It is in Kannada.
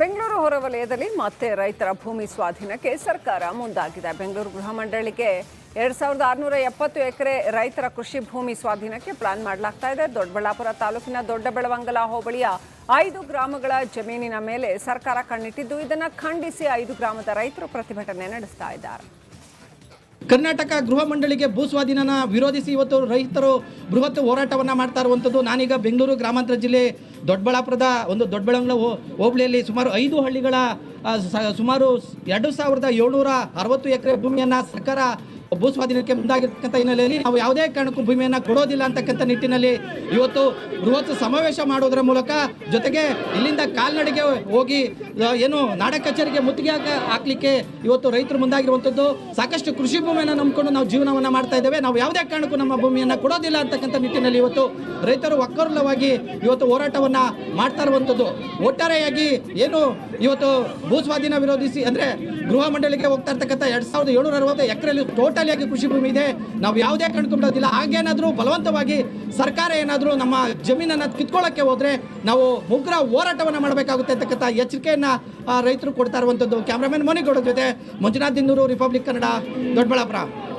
ಬೆಂಗಳೂರು ಹೊರವಲಯದಲ್ಲಿ ಮತ್ತೆ ರೈತರ ಭೂಮಿ ಸ್ವಾಧೀನಕ್ಕೆ ಸರ್ಕಾರ ಮುಂದಾಗಿದೆ. ಬೆಂಗಳೂರು ಗೃಹ ಮಂಡಳಿಗೆ 2670 ಎಕರೆ ರೈತರ ಕೃಷಿ ಭೂಮಿ ಸ್ವಾಧೀನಕ್ಕೆ ಪ್ಲಾನ್ ಮಾಡಲಾಗ್ತಾ ಇದೆ. ದೊಡ್ಡಬಳ್ಳಾಪುರ ತಾಲೂಕಿನ ದೊಡ್ಡಬೆಳವಂಗಲ ಹೋಬಳಿಯ 5 ಗ್ರಾಮಗಳ ಜಮೀನಿನ ಮೇಲೆ ಸರ್ಕಾರ ಕಣ್ಣಿಟ್ಟಿದ್ದು, ಇದನ್ನು ಖಂಡಿಸಿ 5 ಗ್ರಾಮದ ರೈತರು ಪ್ರತಿಭಟನೆ ನಡೆಸ್ತಾ ಇದ್ದಾರೆ. ಕರ್ನಾಟಕ ಗೃಹ ಮಂಡಳಿಗೆ ಭೂ ಸ್ವಾಧೀನನ ವಿರೋಧಿಸಿ ಇವತ್ತು ರೈತರು ಬೃಹತ್ ಹೋರಾಟವನ್ನು ಮಾಡ್ತಾ ಇರುವಂಥದ್ದು. ನಾನೀಗ ಬೆಂಗಳೂರು ಗ್ರಾಮಾಂತರ ಜಿಲ್ಲೆ ದೊಡ್ಡಬಳ್ಳಾಪುರದ ಬೆಳವಂಗಲ ಹೋಬಳಿಯಲ್ಲಿ ಸುಮಾರು 5 ಹಳ್ಳಿಗಳ ಸುಮಾರು 2760 ಎಕರೆ ಭೂಮಿಯನ್ನು ಸರ್ಕಾರ ಭೂ ಸ್ವಾಧೀನಕ್ಕೆ ಮುಂದಾಗಿರ್ತಕ್ಕಂಥ ಹಿನ್ನೆಲೆಯಲ್ಲಿ ನಾವು ಯಾವುದೇ ಕಾರಣಕ್ಕೂ ಭೂಮಿಯನ್ನು ಕೊಡೋದಿಲ್ಲ ಅಂತಕ್ಕಂಥ ನಿಟ್ಟಿನಲ್ಲಿ ಇವತ್ತು ಬೃಹತ್ ಸಮಾವೇಶ ಮಾಡೋದರ ಮೂಲಕ, ಜೊತೆಗೆ ಇಲ್ಲಿಂದ ಕಾಲ್ನಡಿಗೆ ಹೋಗಿ ಏನು ನಾಡ ಕಚೇರಿಗೆ ಮುತ್ತಿಗೆ ಹಾಕಲಿಕ್ಕೆ ಇವತ್ತು ರೈತರು ಮುಂದಾಗಿರುವಂಥದ್ದು. ಸಾಕಷ್ಟು ಕೃಷಿ ಭೂಮಿಯನ್ನು ನಂಬಿಕೊಂಡು ನಾವು ಜೀವನವನ್ನು ಮಾಡ್ತಾ ಇದ್ದೇವೆ. ನಾವು ಯಾವುದೇ ಕಾರಣಕ್ಕೂ ನಮ್ಮ ಭೂಮಿಯನ್ನು ಕೊಡೋದಿಲ್ಲ ಅಂತಕ್ಕಂಥ ನಿಟ್ಟಿನಲ್ಲಿ ಇವತ್ತು ರೈತರು ಒಕ್ಕೂಲವಾಗಿ ಇವತ್ತು ಹೋರಾಟವನ್ನು ಮಾಡ್ತಾ ಇರುವಂಥದ್ದು. ಒಟ್ಟಾರೆಯಾಗಿ ಏನು ಇವತ್ತು ಭೂ ಸ್ವಾಧೀನ ವಿರೋಧಿಸಿ ಅಂದರೆ ಗೃಹ ಮಂಡಳಿಗೆ ಹೋಗ್ತಾ ಇರ್ತಕ್ಕಂಥ 2760 ಎಕರೆಯಲ್ಲಿ ಟೋಟಲ್ ಆಗಿ ಕೃಷಿ ಭೂಮಿ ಇದೆ. ನಾವು ಯಾವುದೇ ಕಾರಣಕ್ಕೂ ಬಿಡೋದಿಲ್ಲ. ಹಾಗೇನಾದರೂ ಬಲವಂತವಾಗಿ ಸರ್ಕಾರ ಏನಾದರೂ ನಮ್ಮ ಜಮೀನನ್ನು ಕಿತ್ಕೊಳ್ಳೋಕ್ಕೆ ಹೋದರೆ ನಾವು ಉಗ್ರ ಹೋರಾಟವನ್ನು ಮಾಡಬೇಕಾಗುತ್ತೆ ಅಂತಕ್ಕಂಥ ಎಚ್ಚರಿಕೆಯನ್ನು ರೈತರು ಕೊಡ್ತಾ ಇರುವಂಥದ್ದು. ಕ್ಯಾಮ್ರಾಮನ್ ಮೋನಿಗೌಡ ಜೊತೆ ಮಂಜುನಾಥ್ ದಿನ್ನೂರು, ರಿಪಬ್ಲಿಕ್ ಕನ್ನಡ, ದೊಡ್ಡಬಳ್ಳಾಪುರ.